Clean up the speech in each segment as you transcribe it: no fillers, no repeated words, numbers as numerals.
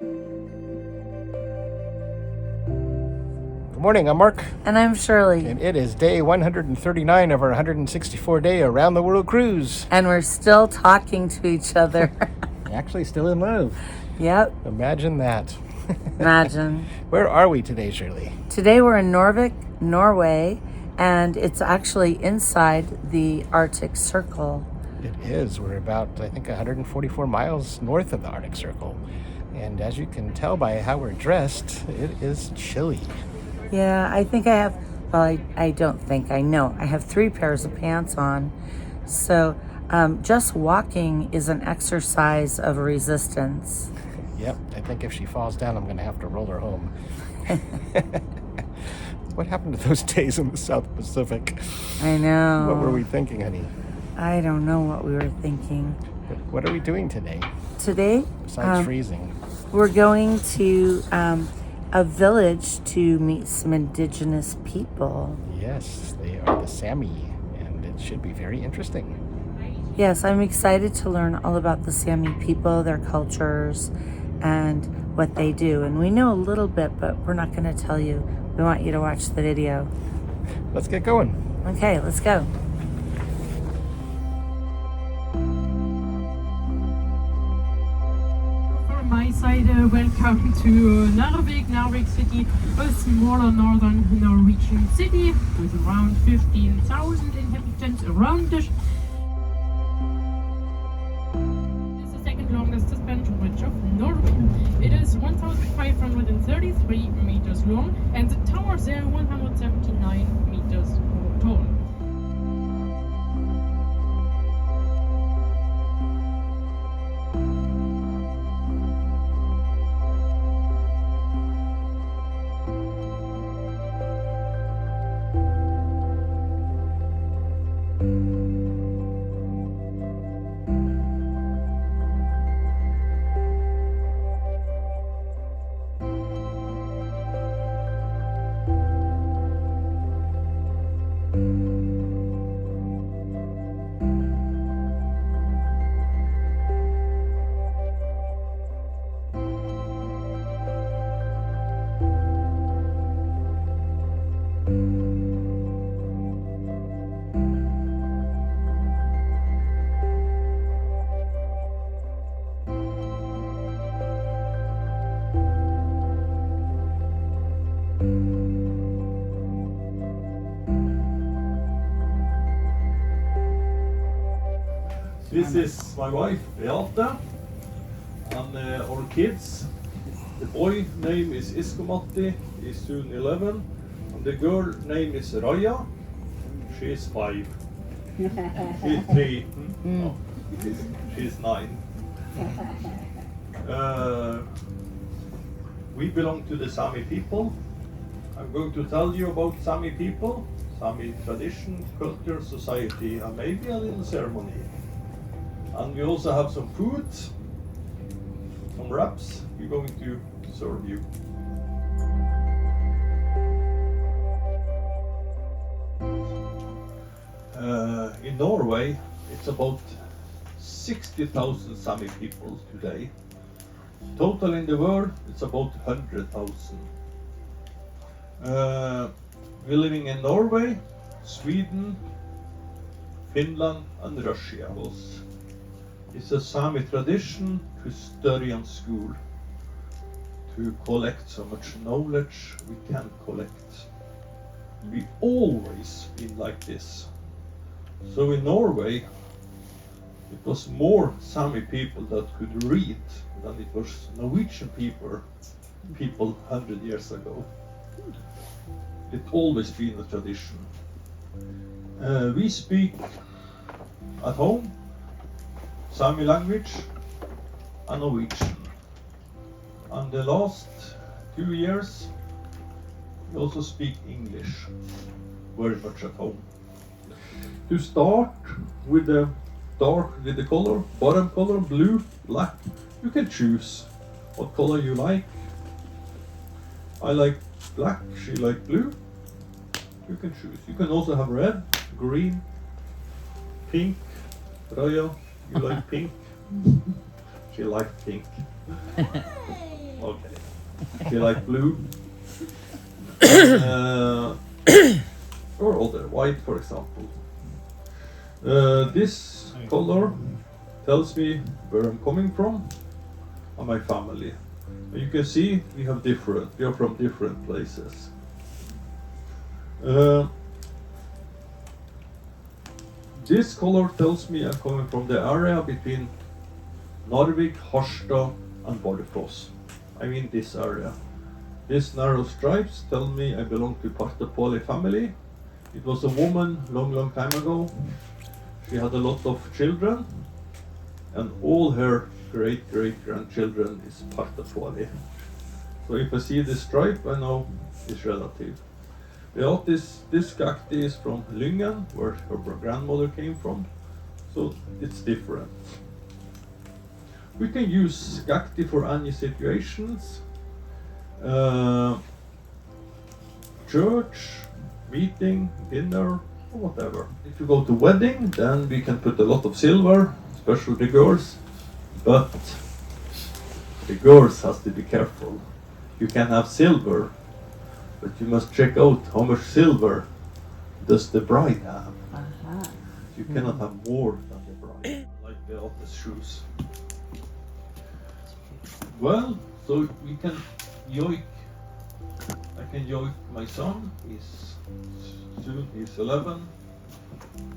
Good morning, I'm Mark. And I'm Shirley. And it is day 139 of our 164-day around-the-world cruise. And we're still talking to each other. Actually still in love. Yep. Imagine that. Imagine. Where are we today, Shirley? Today we're in Narvik, Norway, and it's actually inside the Arctic Circle. It is. We're about, I think, 144 miles north of the Arctic Circle. And as you can tell by how we're dressed, it is chilly. Yeah, I think I have, well, I don't think, I know. I have 3 pairs of pants on. So just walking is an exercise of resistance. Yep, I think if she falls down, I'm going to have to roll her home. What happened to those days in the South Pacific? I know. What were we thinking, honey? I don't know what we were thinking. What are we doing today? Today? Besides freezing. We're going to a village to meet some indigenous people. Yes, they are the Sami, and it should be very interesting. Yes, I'm excited to learn all about the Sami people, their cultures, and what they do. And we know a little bit, but we're not going to tell you. We want you to watch the video. Let's get going. Okay, let's go. From my side, welcome to Narvik, Narvik city, a smaller northern Norwegian city with around 15,000 inhabitants around the longest suspension bridge of Norway. It is 1,533 meters long and the towers are 179 meters tall. This is my wife Beate and our kids. The boy name is Iskomatti, he's soon 11, and the girl name is Raya, she's 5. She's 3, no, she's 9. We belong to the Sami people. I'm going to tell you about Sami people, Sami tradition, culture, society, and maybe a little ceremony. And we also have some food, some wraps we're going to serve you. In Norway, it's about 60,000 Sami people today. Total in the world, it's about 100,000. We're living in Norway, Sweden, Finland, and Russia also. It's a Sami tradition to study in school, to collect so much knowledge we can collect. We always been like this. So in Norway, it was more Sami people that could read than it was Norwegian people 100 years ago. It's always been a tradition. We speak at home Sami language and Norwegian. And the last 2 years, we also speak English very much at home. To start with the color, bottom color, blue, black, you can choose what color you like. I like black, she like blue. You can choose. You can also have red, green, pink. Raya, you like pink? She liked pink. Okay. She like blue. Or other, white for example. This color tells me where I'm coming from and my family. You can see we are from different places. This color tells me I'm coming from the area between Narvik, Harstad and Bardufoss. I mean this area. These narrow stripes tell me I belong to Partapoli family. It was a woman long time ago. She had a lot of children and all her great-grandchildren is Partapoli. So if I see this stripe, I know it's relative. This cacti is from Lyngen, where her grandmother came from, so it's different. We can use cacti for any situations. Church, meeting, dinner, or whatever. If you go to wedding, then we can put a lot of silver, especially the girls, but the girls has to be careful. You can have silver, but you must check out how much silver does the bride have. You cannot have more than the bride, like the other's shoes. Well, so we can yoik. I can yoik my son. He's 11.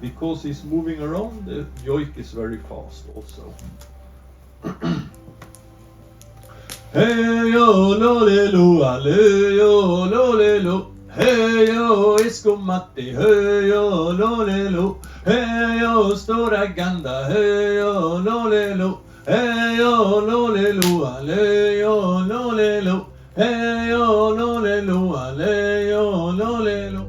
Because he's moving around, the yoik is very fast also. Hey yo lo le lo, ale yo lo le lo. Hey yo iskomatti, hey yo lo le lo. Hey yo stora ganda, hey yo lo le lo. Hey yo lo le lo, ale yo lo le lo. Hey yo lo le lo, ale yo lo le lo.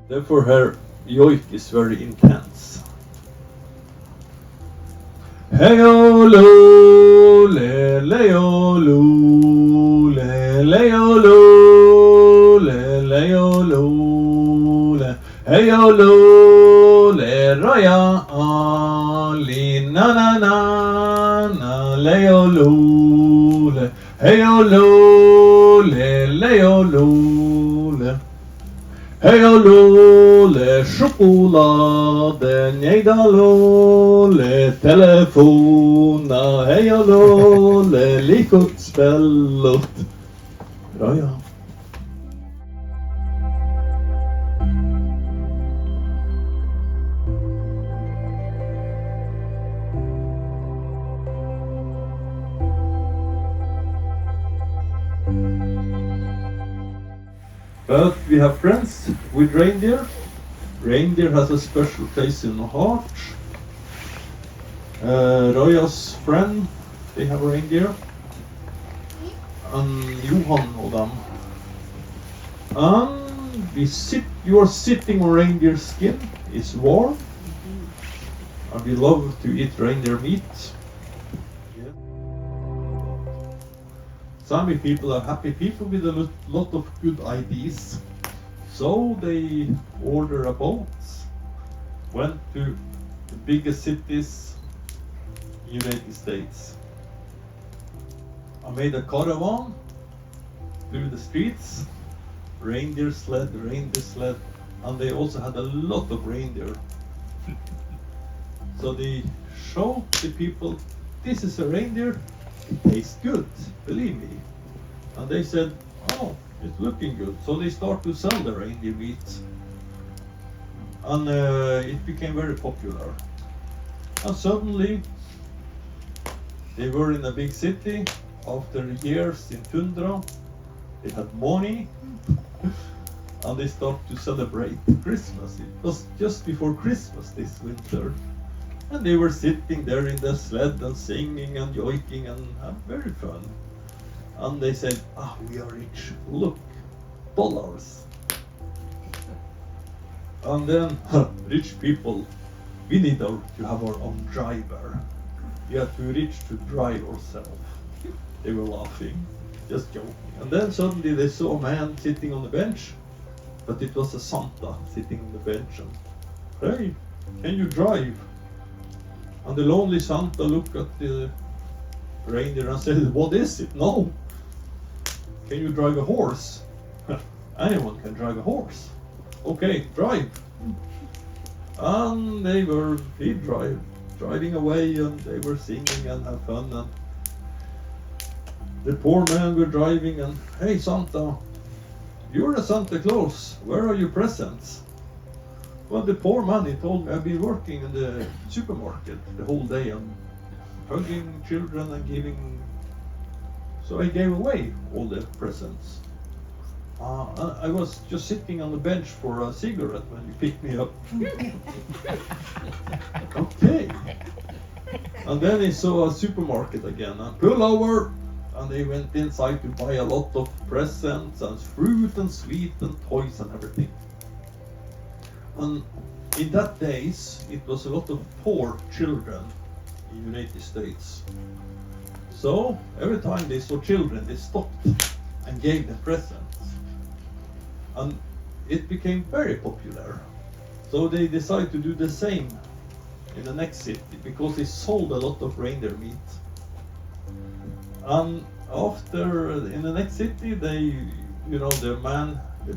Therefore her yoik is very intense. Hey yo lo le le yo lo le yo lo le yo lo le. Hey yo lo le raya li na na na le yo lo le. Hey yo lo le yo lo le. Hey yo lo le choklade, nei da lo le telefona. Hey yo lo le likot spellot. Bra ja. But we have friends with reindeer. Reindeer has a special place in the heart. Roya's friend, they have reindeer. And Johan og them. And you are sitting on reindeer skin. It's warm. And we love to eat reindeer meat. Sami people are happy people with a lot of good ideas. So they order a boat, went to the biggest cities in the United States. I made a caravan through the streets, reindeer sled, and they also had a lot of reindeer. So they showed the people, this is a reindeer. It tastes good, believe me. And they said, oh, it's looking good. So they start to sell the reindeer meat. And it became very popular. And suddenly, they were in a big city. After years in tundra, they had money. And they started to celebrate Christmas. It was just before Christmas this winter. And they were sitting there in the sled and singing and yoiking and had very fun. And they said, we are rich, look, dollars. And then, rich people, we need to have our own driver. We are too rich to drive ourselves. They were laughing, just joking. And then suddenly they saw a man sitting on the bench, but it was a Santa sitting on the bench. And, hey, can you drive? And the lonely Santa looked at the reindeer and said, "What is it? No. Can you drive a horse?" "Anyone can drive a horse." "Okay, drive." And driving away, and they were singing and have fun, and the poor men were driving, and, "Hey Santa, you're a Santa Claus, where are your presents?" Well, the poor man, he told me, "I've been working in the supermarket the whole day and hugging children and giving," so I gave away all the presents. I was just sitting on the bench for a cigarette when you picked me up. Okay. And then he saw a supermarket again and pull over, and they went inside to buy a lot of presents and fruit and sweet and toys and everything. And in that days, it was a lot of poor children in the United States. So every time they saw children, they stopped and gave them presents. And it became very popular. So they decided to do the same in the next city, because they sold a lot of reindeer meat. And after, in the next city, the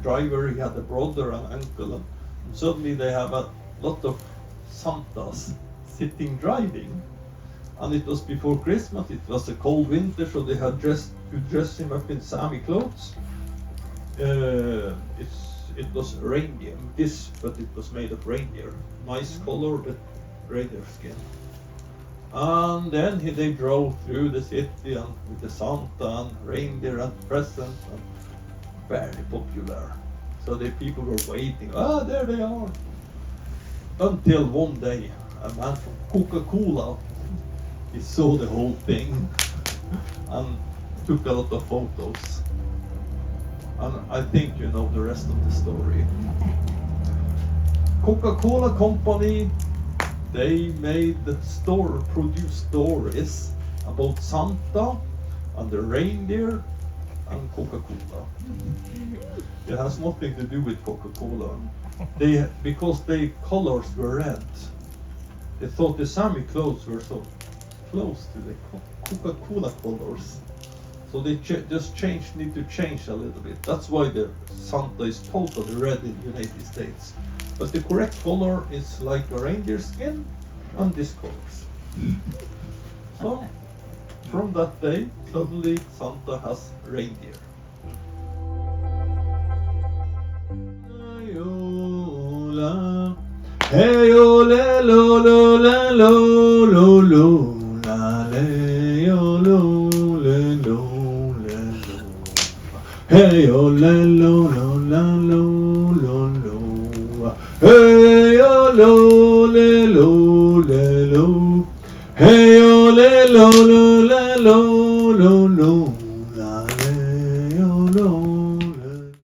driver, he had a brother and uncle, and suddenly they have a lot of Santas sitting driving. And it was before Christmas, it was a cold winter, so they had to dress him up in Sami clothes. It was reindeer, but it was made of reindeer. Nice color, but reindeer skin. And then they drove through the city and with the Santa and reindeer and presents, and very popular. So the people were waiting. There they are. Until one day, a man from Coca-Cola, he saw the whole thing and took a lot of photos. And I think you know the rest of the story. Coca-Cola company, they produced stories about Santa and the reindeer and Coca-Cola. It has nothing to do with Coca-Cola. Because the colors were red, they thought the Sami clothes were so close to the Coca-Cola colors. So they need to change a little bit. That's why the Santa is totally red in the United States. But the correct color is like a reindeer skin and these colors. So from that day, suddenly Santa has reindeer. Hey o le lo lo la lo lo lo la le o lo le lo le lo. Hey o le lo lo la lo lo lo. Hey o lo le lo le lo. Hey o le lo lo la lo lo lo.